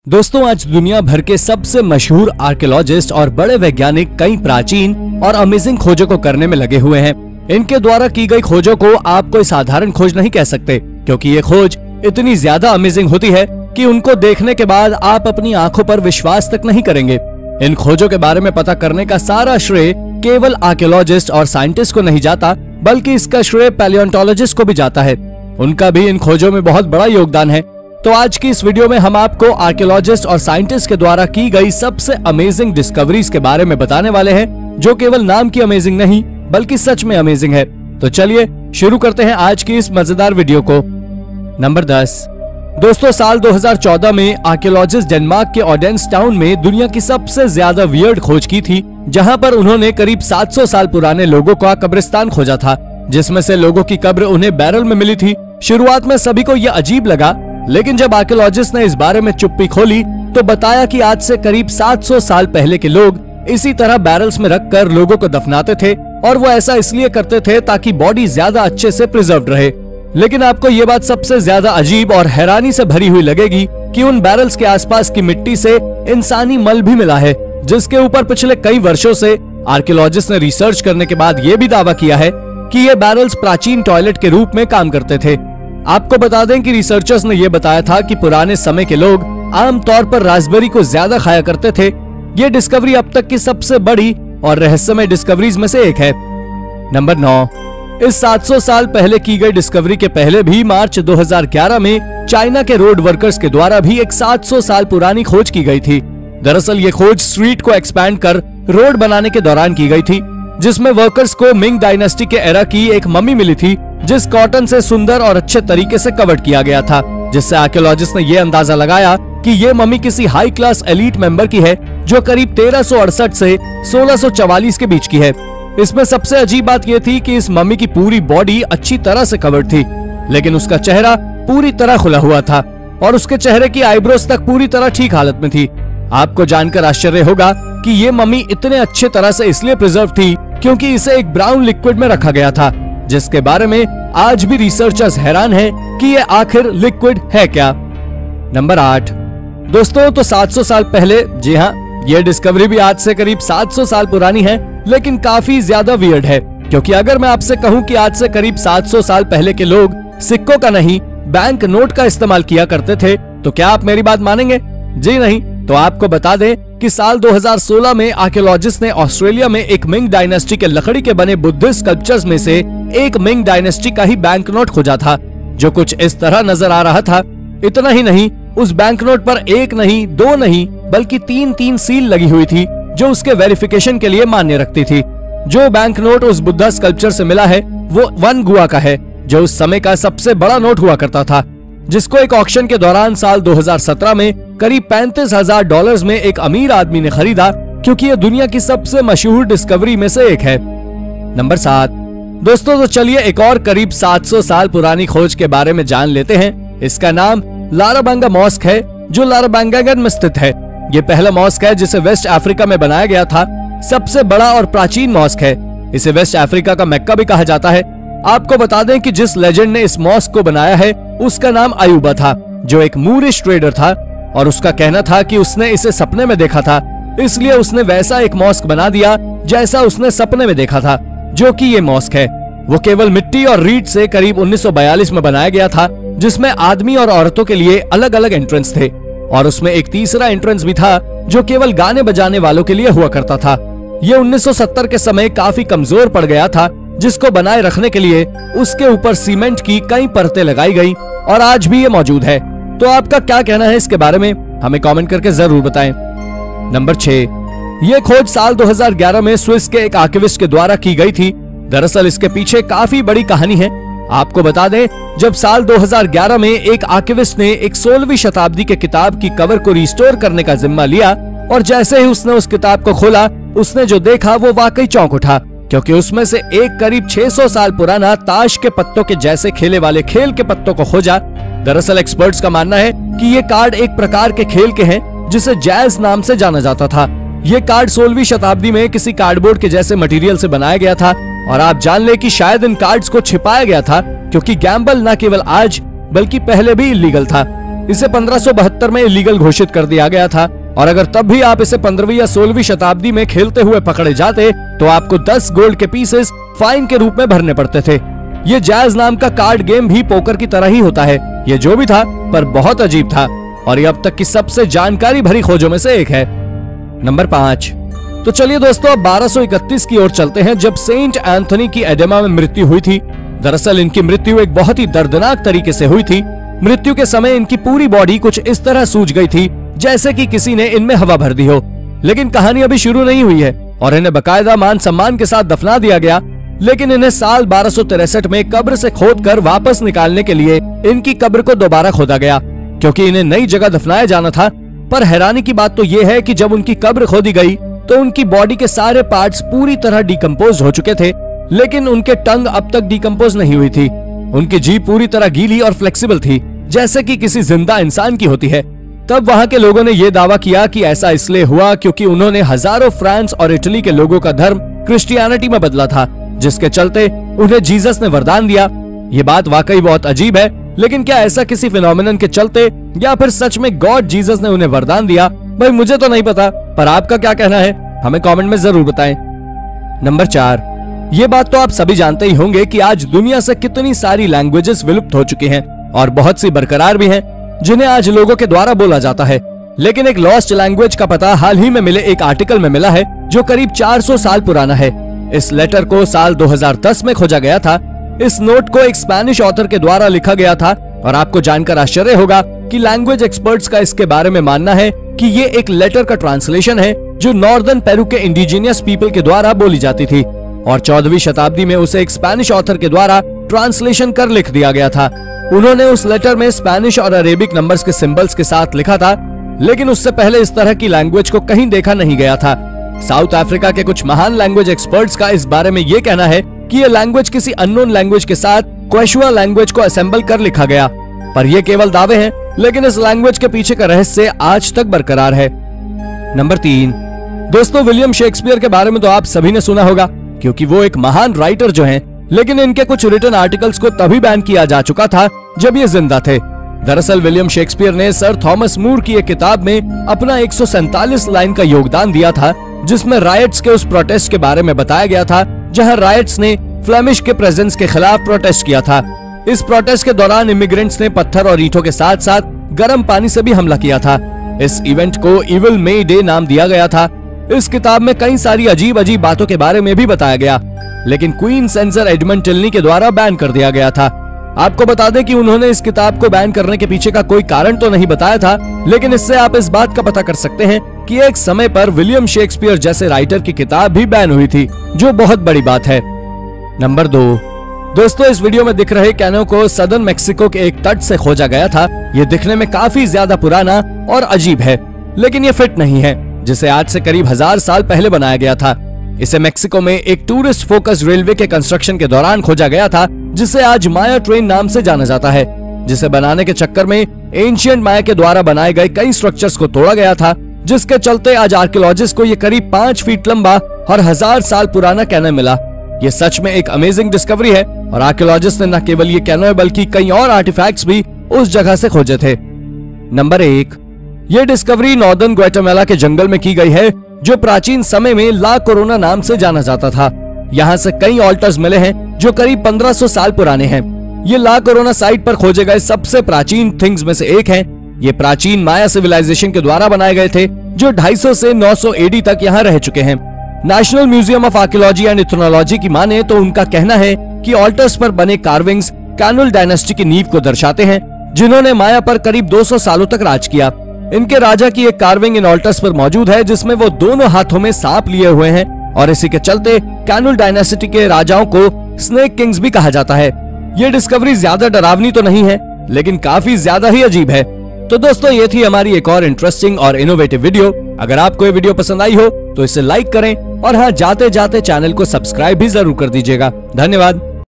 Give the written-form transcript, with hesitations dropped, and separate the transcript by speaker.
Speaker 1: दोस्तों, आज दुनिया भर के सबसे मशहूर आर्कियोलॉजिस्ट और बड़े वैज्ञानिक कई प्राचीन और अमेजिंग खोजों को करने में लगे हुए हैं। इनके द्वारा की गई खोजों को आप कोई साधारण खोज नहीं कह सकते, क्योंकि ये खोज इतनी ज्यादा अमेजिंग होती है कि उनको देखने के बाद आप अपनी आंखों पर विश्वास तक नहीं करेंगे। इन खोजों के बारे में पता करने का सारा श्रेय केवल आर्कियोलॉजिस्ट और साइंटिस्ट को नहीं जाता, बल्कि इसका श्रेय पैलियोंटोलॉजिस्ट को भी जाता है। उनका भी इन खोजों में बहुत बड़ा योगदान है। तो आज की इस वीडियो में हम आपको आर्कियोलॉजिस्ट और साइंटिस्ट के द्वारा की गई सबसे अमेजिंग डिस्कवरीज के बारे में बताने वाले हैं, जो केवल नाम की अमेजिंग नहीं बल्कि सच में अमेजिंग है। तो चलिए शुरू करते हैं आज की इस मजेदार वीडियो को। नंबर 10। दोस्तों, साल 2014 में आर्कियोलॉजिस्ट डेनमार्क के ओडेंस टाउन में दुनिया की सबसे ज्यादा वियर्ड खोज की थी, जहां पर उन्होंने करीब 700 साल पुराने लोगों का कब्रिस्तान खोजा था, जिसमें से लोगों की कब्र उन्हें बैरल में मिली थी। शुरुआत में सभी को यह अजीब लगा, लेकिन जब आर्कियोलॉजिस्ट ने इस बारे में चुप्पी खोली तो बताया कि आज से करीब 700 साल पहले के लोग इसी तरह बैरल्स में रखकर लोगों को दफनाते थे, और वो ऐसा इसलिए करते थे ताकि बॉडी ज्यादा अच्छे से प्रिजर्व्ड रहे। लेकिन आपको ये बात सबसे ज्यादा अजीब और हैरानी से भरी हुई लगेगी कि उन बैरल्स के आसपास की मिट्टी से इंसानी मल भी मिला है, जिसके ऊपर पिछले कई वर्षों से आर्कियोलॉजिस्ट ने रिसर्च करने के बाद ये भी दावा किया है कि ये बैरल्स प्राचीन टॉयलेट के रूप में काम करते थे। आपको बता दें कि रिसर्चर्स ने यह बताया था कि पुराने समय के लोग आमतौर पर रास्पबेरी को ज्यादा खाया करते थे। ये डिस्कवरी अब तक की सबसे बड़ी और रहस्यमय डिस्कवरीज में से एक है। नंबर 9। इस 700 साल पहले की गई डिस्कवरी के पहले भी मार्च 2011 में चाइना के रोड वर्कर्स के द्वारा भी एक 700 साल पुरानी खोज की गई थी। दरअसल ये खोज स्ट्रीट को एक्सपैंड कर रोड बनाने के दौरान की गई थी, जिसमें वर्कर्स को मिंग डायनेस्टी के एरा की एक मम्मी मिली थथी, जिस कॉटन से सुंदर और अच्छे तरीके से कवर किया गया था, जिससे आर्कियोलॉजिस्ट ने यह अंदाजा लगाया कि ये मम्मी किसी हाई क्लास एलीट मेंबर की है, जो करीब 1368 से 1644 के बीच की है। इसमें सबसे अजीब बात यह थी कि इस मम्मी की पूरी बॉडी अच्छी तरह से कवर्ड थी, लेकिन उसका चेहरा पूरी तरह खुला हुआ था और उसके चेहरे की आईब्रोज तक पूरी तरह ठीक हालत में थी। आपको जानकर आश्चर्य होगा कि ये मम्मी इतने अच्छे तरह से इसलिए प्रिजर्व थी क्योंकि इसे एक ब्राउन लिक्विड में रखा गया था, जिसके बारे में आज भी रिसर्चर्स हैरान हैं कि ये आखिर लिक्विड है क्या। नंबर 8। दोस्तों, तो 700 साल पहले, जी हाँ, ये डिस्कवरी भी आज से करीब 700 साल पुरानी है, लेकिन काफी ज्यादा वियर्ड है, क्योंकि अगर मैं आपसे कहूँ कि आज से करीब 700 साल पहले के लोग सिक्कों का नहीं बैंक नोट का इस्तेमाल किया करते थे, तो क्या आप मेरी बात मानेंगे? जी नहीं। तो आपको बता दें कि साल 2016 में आर्कियोलॉजिस्ट ने ऑस्ट्रेलिया में एक मिंग डायनेस्टी के लकड़ी के बने बुद्धिस्ट स्कल्पचर्स में से एक मिंग डायनेस्टी का ही बैंक नोट खोजा था, जो कुछ इस तरह नजर आ रहा था। इतना ही नहीं, उस बैंक नोट पर एक नहीं, दो नहीं, बल्कि 3 सील लगी हुई थी, जो उसके वेरिफिकेशन के लिए मान्य रखती थी। जो बैंक नोट उस बुद्धा स्कल्पचर से मिला है वो 1 गुआ का है, जो उस समय का सबसे बड़ा नोट हुआ करता था, जिसको एक ऑक्शन के दौरान साल 2017 में करीब $35,000 में एक अमीर आदमी ने खरीदा, क्योंकि यह दुनिया की सबसे मशहूर डिस्कवरी में से एक है। नंबर 7। दोस्तों, तो चलिए एक और करीब 700 साल पुरानी खोज के बारे में जान लेते हैं। इसका नाम लाराबांगा मॉस्क है, जो लाराबांगागन में स्थित है। ये पहला मॉस्क है जिसे वेस्ट अफ्रीका में बनाया गया था। सबसे बड़ा और प्राचीन मॉस्क है। इसे वेस्ट अफ्रीका का मक्का भी कहा जाता है। आपको बता दें कि जिस लेजेंड ने इस मॉस्क को बनाया है उसका नाम अयूबा था, जो एक मूरिश ट्रेडर था, और उसका कहना था कि उसने इसे सपने में देखा था, इसलिए उसने वैसा एक मॉस्क बना दिया जैसा उसने सपने में देखा था, जो कि ये मॉस्क है। वो केवल मिट्टी और रीड से करीब 1942 में बनाया गया था, जिसमें आदमी और औरतों के लिए अलग अलग एंट्रेंस थे, और उसमें एक तीसरा एंट्रेंस भी था जो केवल गाने बजाने वालों के लिए हुआ करता था। ये 1970 के समय काफी कमजोर पड़ गया था, जिसको बनाए रखने के लिए उसके ऊपर सीमेंट की कई परतें लगाई गई, और आज भी ये मौजूद है। तो आपका क्या कहना है इसके बारे में? हमें कमेंट करके जरूर बताएं। नंबर 6। ये खोज साल 2011 में स्विस के एक आर्किविस्ट के द्वारा की गई थी। दरअसल इसके पीछे काफी बड़ी कहानी है। आपको बता दें, जब साल 2011 में एक आर्किविस्ट ने एक 16वीं शताब्दी के किताब की कवर को रिस्टोर करने का जिम्मा लिया, और जैसे ही उसने उस किताब को खोला, उसने जो देखा वो वाकई चौंक उठा, क्योंकि उसमें से एक करीब 600 साल पुराना ताश के पत्तों के जैसे खेले वाले खेल के पत्तों को खोजा। दरअसल एक्सपर्ट्स का मानना है कि ये कार्ड एक प्रकार के खेल के हैं, जिसे जैज नाम से जाना जाता था। ये कार्ड 16वीं शताब्दी में किसी कार्डबोर्ड के जैसे मटेरियल से बनाया गया था, और आप जान ले कि शायद इन कार्ड्स को छिपाया गया था, क्योंकि गैम्बल न केवल आज बल्कि पहले भी इलीगल था। इसे 1572 में इलीगल घोषित कर दिया गया था और अगर तब भी आप इसे 15वीं या 16वीं शताब्दी में खेलते हुए पकड़े जाते तो आपको 10 गोल्ड के पीसेस फाइन के रूप में भरने पड़ते थे। ये जैज नाम का कार्ड गेम भी पोकर की तरह ही होता है। ये जो भी था पर बहुत अजीब था और ये अब तक की सबसे जानकारी भरी खोजों में से एक है। नंबर 5। तो चलिए दोस्तों, अब 1231 की ओर चलते हैं, जब सेंट एंथनी की एडेमा में मृत्यु हुई थी। दरअसल इनकी मृत्यु एक बहुत ही दर्दनाक तरीके से हुई थी। मृत्यु के समय इनकी पूरी बॉडी कुछ इस तरह सूज गई थी जैसे कि किसी ने इनमें हवा भर दी हो। लेकिन कहानी अभी शुरू नहीं हुई है और इन्हें बकायदा मान सम्मान के साथ दफना दिया गया। लेकिन इन्हें साल 1263 में कब्र से खोदकर वापस निकालने के लिए इनकी कब्र को दोबारा खोदा गया, क्योंकि इन्हें नई जगह दफनाया जाना था। पर हैरानी की बात तो ये है कि जब उनकी कब्र खोदी गई तो उनकी बॉडी के सारे पार्ट्स पूरी तरह डिकम्पोज हो चुके थे, लेकिन उनके टंग अब तक डिकम्पोज नहीं हुई थी। उनकी जीभ पूरी तरह गीली और फ्लेक्सिबल थी, जैसे कि किसी जिंदा इंसान की होती है। तब वहां के लोगों ने यह दावा किया कि ऐसा इसलिए हुआ क्योंकि उन्होंने हजारों फ्रांस और इटली के लोगों का धर्म क्रिश्चियनिटी में बदला था, जिसके चलते उन्हें जीसस ने वरदान दिया। ये बात वाकई बहुत अजीब है, लेकिन क्या ऐसा किसी फिनोमिनन के चलते या फिर सच में गॉड जीसस ने उन्हें वरदान दिया? भाई मुझे तो नहीं पता, पर आपका क्या कहना है हमें कमेंट में जरूर बताएं। नंबर 4। ये बात तो आप सभी जानते ही होंगे कि आज दुनिया से कितनी सारी लैंग्वेजेस विलुप्त हो चुकी हैं और बहुत सी बरकरार भी हैं, जिन्हें आज लोगों के द्वारा बोला जाता है। लेकिन एक लॉस्ट लैंग्वेज का पता हाल ही में मिले एक आर्टिकल में मिला है, जो करीब 400 साल पुराना है। इस लेटर को साल 2010 में खोजा गया था। इस नोट को एक स्पेनिश ऑथर के द्वारा लिखा गया था और आपको जानकर आश्चर्य होगा कि लैंग्वेज एक्सपर्ट्स का इसके बारे में मानना है कि ये एक लेटर का ट्रांसलेशन है जो नॉर्दर्न पेरू के इंडिजिनियस पीपल के द्वारा बोली जाती थी और 14वीं शताब्दी में उसे एक स्पेनिश ऑथर के द्वारा ट्रांसलेशन कर लिख दिया गया था। उन्होंने उस लेटर में स्पेनिश और अरेबिक नंबर्स के सिंबल्स के साथ लिखा था, लेकिन उससे पहले इस तरह की लैंग्वेज को कहीं देखा नहीं गया था। साउथ अफ्रीका के कुछ महान लैंग्वेज एक्सपर्ट्स का इस बारे में ये कहना है कि ये लैंग्वेज किसी अननोन लैंग्वेज के साथ क्वेशुआ लैंग्वेज को असेंबल कर लिखा गया, पर ये केवल दावे हैं, लेकिन इस लैंग्वेज के पीछे का रहस्य आज तक बरकरार है। नंबर 3। दोस्तों, विलियम शेक्सपियर के बारे में तो आप सभी ने सुना होगा, क्योंकि वो एक महान राइटर जो हैं, लेकिन इनके कुछ रिटन आर्टिकल्स को तभी बैन किया जा चुका था जब ये जिंदा थे। दरअसल विलियम शेक्सपियर ने सर थॉमस मूर की एक किताब में अपना 147 लाइन का योगदान दिया था, जिसमें रायट्स के उस प्रोटेस्ट के बारे में बताया गया था जहां रायट्स ने फ्लेमिश के प्रेजेंस के खिलाफ प्रोटेस्ट किया था। इस प्रोटेस्ट के दौरान इमिग्रेंट्स ने पत्थर और ईंटों के साथ साथ गर्म पानी से भी हमला किया था। इस इवेंट को इविल मे डे नाम दिया गया था। इस किताब में कई सारी अजीब अजीब बातों के बारे में भी बताया गया, लेकिन क्वीन सेंसर एडमंड टिल्नी के द्वारा बैन कर दिया गया था। आपको बता दें कि उन्होंने इस किताब को बैन करने के पीछे का कोई कारण तो नहीं बताया था, लेकिन इससे आप इस बात का पता कर सकते हैं कि एक समय पर विलियम शेक्सपियर जैसे राइटर की किताब भी बैन हुई थी, जो बहुत बड़ी बात है। नंबर 2। दोस्तों, इस वीडियो में दिख रहे कैनो को सदर्न मेक्सिको के एक तट से खोजा गया था। ये दिखने में काफी ज्यादा पुराना और अजीब है, लेकिन ये फिट नहीं है, जिसे आज से करीब 1000 साल पहले बनाया गया था। इसे मेक्सिको में एक टूरिस्ट फोकस रेलवे के कंस्ट्रक्शन के दौरान खोजा गया था, जिसे आज माया ट्रेन नाम से जाना जाता है, जिसे बनाने के चक्कर में एंशिएंट माया के द्वारा बनाए गए कई स्ट्रक्चर्स को तोड़ा गया था, जिसके चलते आज आर्कियोलॉजिस्ट को ये करीब 5 फीट लंबा और 1000 साल पुराना कैनो मिला। ये सच में एक अमेजिंग डिस्कवरी है और आर्कियोलॉजिस्ट ने न केवल ये कैनो बल्कि कई और आर्टिफैक्ट्स भी उस जगह से खोजे थे। नंबर 1। ये डिस्कवरी नॉर्दर्न ग्वाटेमाला के जंगल में की गई है, जो प्राचीन समय में ला कोरोना नाम से जाना जाता था। यहाँ से कई ऑल्टर्स मिले हैं जो करीब 1500 साल पुराने हैं। ये ला कोरोना साइट पर खोजे गए सबसे प्राचीन थिंग्स में से एक है। ये प्राचीन माया सिविलाइजेशन के द्वारा बनाए गए थे, जो 250 से 900 एडी तक यहाँ रह चुके हैं। National museum of archaeology and ethnology की माने तो उनका कहना है कि ऑल्टर्स पर बने कार्विंग्स कैनुल डायनेस्टी की नींव को दर्शाते हैं, जिन्होंने माया पर करीब 200 सालों तक राज किया। इनके राजा की एक कार्विंग इन ऑल्टर्स पर मौजूद है, जिसमें वो दोनों हाथों में सांप लिए हुए हैं और इसी के चलते कैनुल डायनेस्टी के राजाओं को स्नेक किंग्स भी कहा जाता है। ये डिस्कवरी ज्यादा डरावनी तो नहीं है, लेकिन काफी ज्यादा ही अजीब है। तो दोस्तों, ये थी हमारी एक और इंटरेस्टिंग और इनोवेटिव वीडियो। अगर आपको ये वीडियो पसंद आई हो तो इसे लाइक करें और हाँ, जाते जाते चैनल को सब्सक्राइब भी जरूर कर दीजिएगा। धन्यवाद।